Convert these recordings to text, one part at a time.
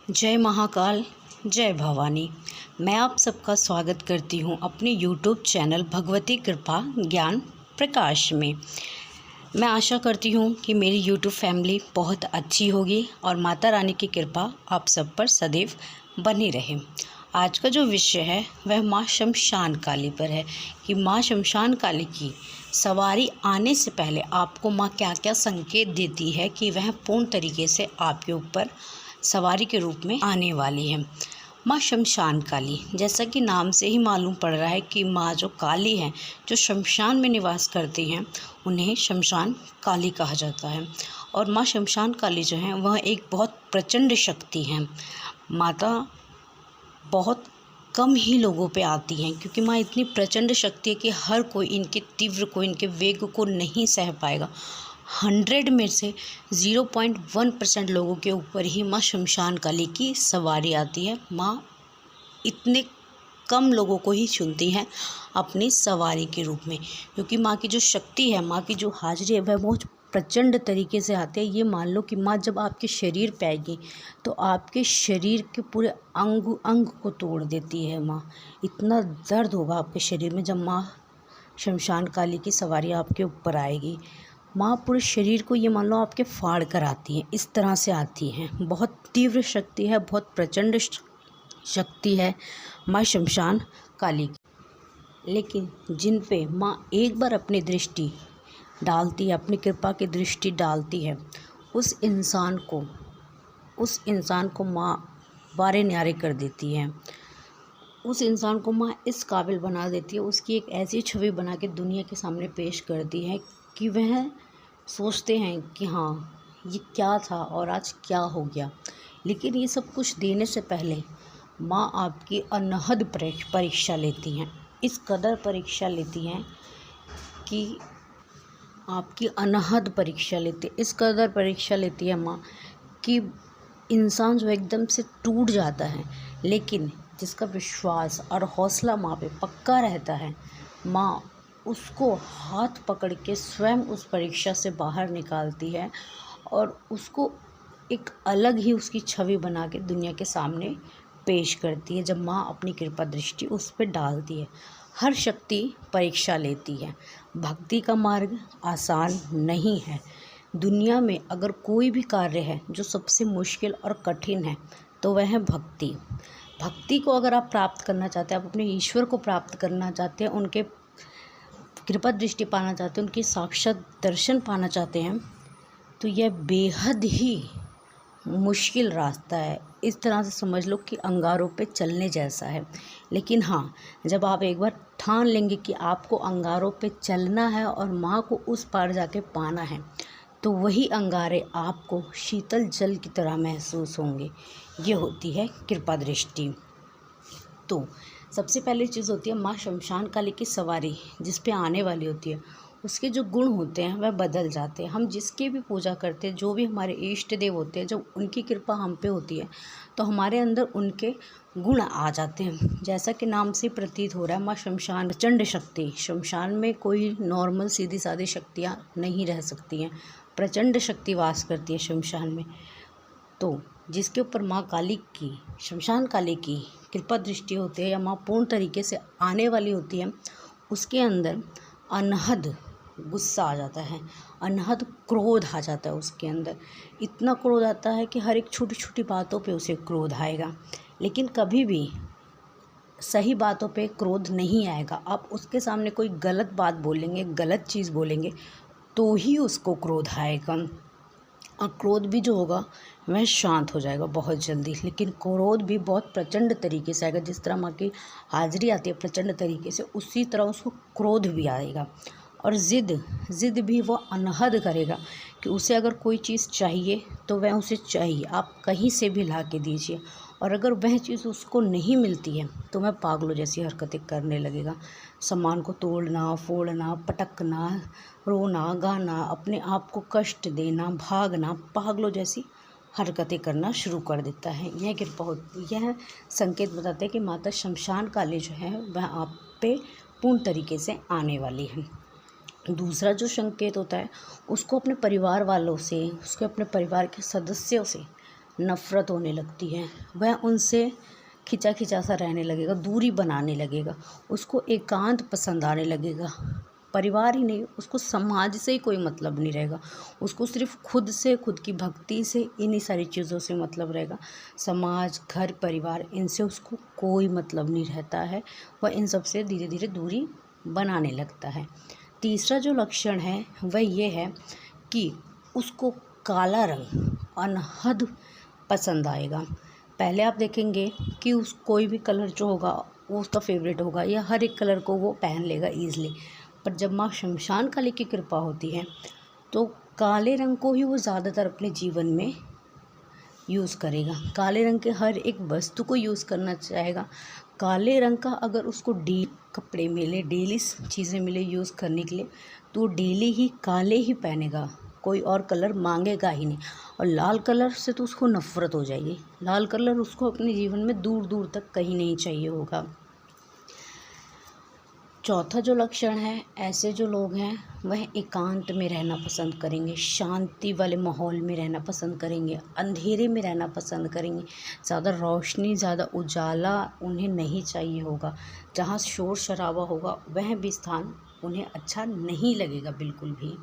जय महाकाल, जय भवानी। मैं आप सबका स्वागत करती हूँ अपने यूट्यूब चैनल भगवती कृपा ज्ञान प्रकाश में। मैं आशा करती हूँ कि मेरी यूट्यूब फैमिली बहुत अच्छी होगी और माता रानी की कृपा आप सब पर सदैव बनी रहे। आज का जो विषय है वह माँ शमशान काली पर है कि माँ शमशान काली की सवारी आने से पहले आपको माँ क्या क्या संकेत देती है कि वह पूर्ण तरीके से आपके ऊपर सवारी के रूप में आने वाली है। माँ शमशान काली, जैसा कि नाम से ही मालूम पड़ रहा है कि माँ जो काली हैं, जो शमशान में निवास करती हैं, उन्हें शमशान काली कहा जाता है। और माँ शमशान काली जो हैं वह एक बहुत प्रचंड शक्ति हैं। माता बहुत कम ही लोगों पे आती हैं क्योंकि माँ इतनी प्रचंड शक्ति है कि हर कोई इनके वेग को नहीं सह पाएगा। 100 में से 0.1% लोगों के ऊपर ही माँ शमशान काली की सवारी आती है। माँ इतने कम लोगों को ही चुनती हैं अपनी सवारी के रूप में, क्योंकि माँ की जो शक्ति है, माँ की जो हाजिरी है, वह बहुत प्रचंड तरीके से आते हैं। ये मान लो कि माँ जब आपके शरीर पे आएगी तो आपके शरीर के पूरे अंग अंग को तोड़ देती है। माँ, इतना दर्द होगा आपके शरीर में जब माँ शमशान काली की सवारी आपके ऊपर आएगी। माँ पूरे शरीर को ये मान लो आपके फाड़ कर आती हैं, इस तरह से आती हैं। बहुत तीव्र शक्ति है, बहुत प्रचंड शक्ति है माँ शमशान काली की। लेकिन जिन पे माँ एक बार अपनी दृष्टि डालती है, अपनी कृपा की दृष्टि डालती है, उस इंसान को माँ बारे न्यारे कर देती है। उस इंसान को माँ इस काबिल बना देती है, उसकी एक ऐसी छवि बना के दुनिया के सामने पेश करती है कि वह सोचते हैं कि हाँ, ये क्या था और आज क्या हो गया। लेकिन ये सब कुछ देने से पहले माँ आपकी अनहद परीक्षा लेती हैं। इस कदर परीक्षा लेती हैं कि आपकी अनहद परीक्षा लेती है, इस कदर परीक्षा लेती है माँ कि इंसान जो एकदम से टूट जाता है, लेकिन जिसका विश्वास और हौसला माँ पे पक्का रहता है, माँ उसको हाथ पकड़ के स्वयं उस परीक्षा से बाहर निकालती है और उसको एक अलग ही उसकी छवि बना के दुनिया के सामने पेश करती है। जब माँ अपनी कृपा दृष्टि उस पर डालती है, हर शक्ति परीक्षा लेती है। भक्ति का मार्ग आसान नहीं है। दुनिया में अगर कोई भी कार्य है जो सबसे मुश्किल और कठिन है तो वह है भक्ति। भक्ति को अगर आप प्राप्त करना चाहते हैं, आप अपने ईश्वर को प्राप्त करना चाहते हैं, उनके कृपा दृष्टि पाना चाहते हैं, उनकी साक्षात दर्शन पाना चाहते हैं, तो यह बेहद ही मुश्किल रास्ता है। इस तरह से समझ लो कि अंगारों पे चलने जैसा है। लेकिन हाँ, जब आप एक बार ठान लेंगे कि आपको अंगारों पे चलना है और माँ को उस पार जाके पाना है, तो वही अंगारे आपको शीतल जल की तरह महसूस होंगे। ये होती है कृपा दृष्टि। तो सबसे पहली चीज़ होती है माँ शमशान काली की सवारी जिस पे आने वाली होती है, उसके जो गुण होते हैं वह बदल जाते हैं। हम जिसकी भी पूजा करते हैं, जो भी हमारे इष्ट देव होते हैं, जब उनकी कृपा हम पे होती है तो हमारे अंदर उनके गुण आ जाते हैं। जैसा कि नाम से प्रतीत हो रहा है, माँ शमशान प्रचंड शक्ति। शमशान में कोई नॉर्मल सीधी सादी शक्तियाँ नहीं रह सकती हैं, प्रचंड शक्ति वास करती है शमशान में। तो जिसके ऊपर माँ काली की, शमशान काली की कृपा दृष्टि होती है या माँ पूर्ण तरीके से आने वाली होती है, उसके अंदर अनहद गुस्सा आ जाता है, अनहद क्रोध आ जाता है उसके अंदर। इतना क्रोध आता है कि हर एक छोटी छोटी बातों पे उसे क्रोध आएगा, लेकिन कभी भी सही बातों पे क्रोध नहीं आएगा। आप उसके सामने कोई गलत बात बोलेंगे, गलत चीज़ बोलेंगे तो ही उसको क्रोध आएगा। और क्रोध भी जो होगा वह शांत हो जाएगा बहुत जल्दी। लेकिन क्रोध भी बहुत प्रचंड तरीके से आएगा। जिस तरह माँ की हाजिरी आती है प्रचंड तरीके से, उसी तरह उसको क्रोध भी आएगा। और ज़िद भी वो अनहद करेगा कि उसे अगर कोई चीज़ चाहिए तो वह उसे चाहिए, आप कहीं से भी ला के दीजिए। और अगर वह चीज़ उसको नहीं मिलती है तो वह पागलों जैसी हरकतें करने लगेगा। सामान को तोड़ना, फोड़ना, पटकना, रोना, गाना, अपने आप को कष्ट देना, भागना, पागलों जैसी हरकतें करना शुरू कर देता है। यह कृपा यह संकेत बताते हैं कि माता शमशान काली जो है वह आप पे पूर्ण तरीके से आने वाली है। दूसरा जो संकेत होता है, उसको अपने परिवार वालों से, उसके अपने परिवार के सदस्यों से नफ़रत होने लगती है, वह उनसे खिंचा खिंचा सा रहने लगेगा, दूरी बनाने लगेगा, उसको एकांत पसंद आने लगेगा। परिवार ही नहीं, उसको समाज से ही कोई मतलब नहीं रहेगा, उसको सिर्फ खुद से, खुद की भक्ति से, इन्हीं सारी चीज़ों से मतलब रहेगा। समाज, घर, परिवार, इनसे उसको कोई मतलब नहीं रहता है, वह इन सब से धीरे धीरे दूरी बनाने लगता है। तीसरा जो लक्षण है वह ये है कि उसको काला रंग, अनहद पसंद आएगा। पहले आप देखेंगे कि उस कोई भी कलर जो होगा वो उसका फेवरेट होगा, या हर एक कलर को वो पहन लेगा ईज़िली। पर जब माँ शमशान काली की कृपा होती है तो काले रंग को ही वो ज़्यादातर अपने जीवन में यूज़ करेगा। काले रंग के हर एक वस्तु को यूज़ करना चाहेगा। काले रंग का अगर उसको कपड़े मिले, डेली चीज़ें मिले यूज़ करने के लिए, तो वो डेली ही काले ही पहनेगा, कोई और कलर मांगेगा ही नहीं। और लाल कलर से तो उसको नफ़रत हो जाएगी, लाल कलर उसको अपने जीवन में दूर दूर तक कहीं नहीं चाहिए होगा। चौथा जो लक्षण है, ऐसे जो लोग हैं वह एकांत में रहना पसंद करेंगे, शांति वाले माहौल में रहना पसंद करेंगे, अंधेरे में रहना पसंद करेंगे। ज़्यादा रोशनी, ज़्यादा उजाला उन्हें नहीं चाहिए होगा। जहाँ शोर शराबा होगा वह भी स्थान उन्हें अच्छा नहीं लगेगा बिल्कुल भी।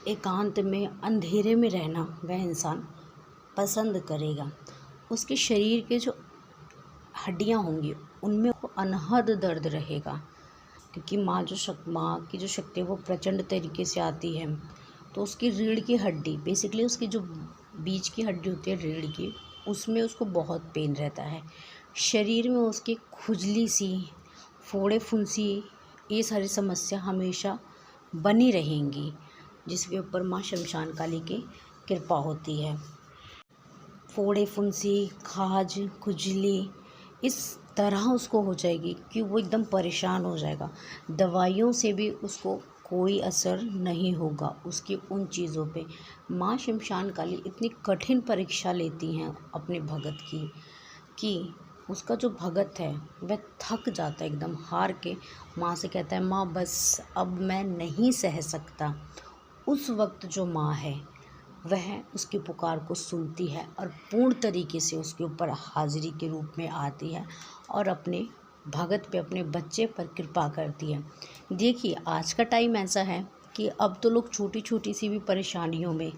एकांत में, अंधेरे में रहना वह इंसान पसंद करेगा। उसके शरीर के जो हड्डियाँ होंगी उनमें अनहद दर्द रहेगा, क्योंकि माँ की जो शक्ति है वो प्रचंड तरीके से आती है। तो उसकी रीढ़ की हड्डी, बेसिकली उसकी जो बीच की हड्डी होती है रीढ़ की, उसमें उसको बहुत पेन रहता है। शरीर में उसकी खुजली सी, फोड़े फुंसी, ये सारी समस्या हमेशा बनी रहेंगी, जिसके ऊपर माँ शमशान काली की कृपा होती है। फोड़े फुंसी, खाज, खुजली इस तरह उसको हो जाएगी कि वो एकदम परेशान हो जाएगा। दवाइयों से भी उसको कोई असर नहीं होगा उसकी उन चीज़ों पे। माँ शमशान काली इतनी कठिन परीक्षा लेती हैं अपने भगत की कि उसका जो भगत है वह थक जाता है, एकदम हार के माँ से कहता है, माँ बस अब मैं नहीं सह सकता। उस वक्त जो माँ है वह उसकी पुकार को सुनती है और पूर्ण तरीके से उसके ऊपर हाजिरी के रूप में आती है और अपने भगत पे, अपने बच्चे पर कृपा करती है। देखिए, आज का टाइम ऐसा है कि अब तो लोग छोटी छोटी सी भी परेशानियों में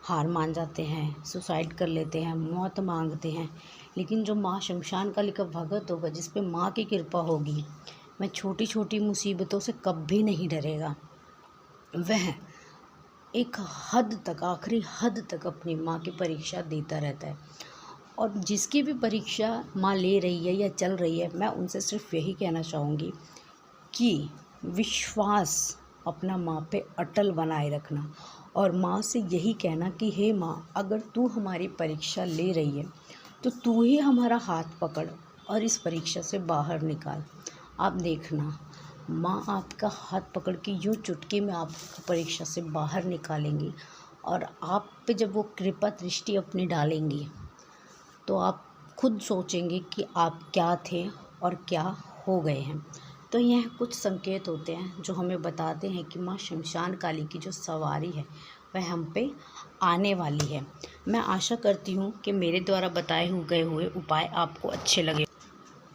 हार मान जाते हैं, सुसाइड कर लेते हैं, मौत मांगते हैं। लेकिन जो माँ शमशान काली का भगत होगा, जिस पे माँ की कृपा होगी, वह छोटी छोटी मुसीबतों से कभी नहीं डरेगा। वह एक हद तक, आखिरी हद तक अपनी माँ की परीक्षा देता रहता है। और जिसकी भी परीक्षा माँ ले रही है या चल रही है, मैं उनसे सिर्फ यही कहना चाहूँगी कि विश्वास अपना माँ पे अटल बनाए रखना, और माँ से यही कहना कि हे माँ, अगर तू हमारी परीक्षा ले रही है तो तू ही हमारा हाथ पकड़ और इस परीक्षा से बाहर निकाल। आप देखना, माँ आपका हाथ पकड़ के यूँ चुटकी में आपको परीक्षा से बाहर निकालेंगी, और आप पे जब वो कृपा दृष्टि अपनी डालेंगी तो आप खुद सोचेंगे कि आप क्या थे और क्या हो गए हैं। तो यह कुछ संकेत होते हैं जो हमें बताते हैं कि माँ शमशान काली की जो सवारी है वह हम पे आने वाली है। मैं आशा करती हूँ कि मेरे द्वारा बताए गए हुए उपाय आपको अच्छे लगे।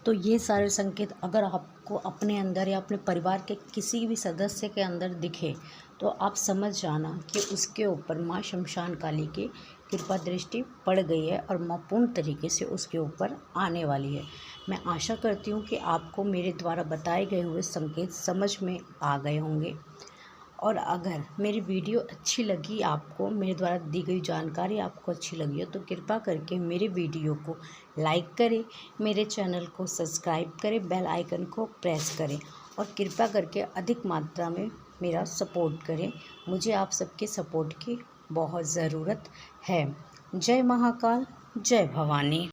तो ये सारे संकेत अगर आपको अपने अंदर या अपने परिवार के किसी भी सदस्य के अंदर दिखे तो आप समझ जाना कि उसके ऊपर माँ शमशान काली की कृपा दृष्टि पड़ गई है और माँ पूर्ण तरीके से उसके ऊपर आने वाली है। मैं आशा करती हूँ कि आपको मेरे द्वारा बताए गए हुए संकेत समझ में आ गए होंगे। और अगर मेरी वीडियो अच्छी लगी, आपको मेरे द्वारा दी गई जानकारी आपको अच्छी लगी हो, तो कृपा करके मेरे वीडियो को लाइक करें, मेरे चैनल को सब्सक्राइब करें, बेल आइकन को प्रेस करें और कृपा करके अधिक मात्रा में मेरा सपोर्ट करें। मुझे आप सबके सपोर्ट की बहुत ज़रूरत है। जय महाकाल, जय भवानी।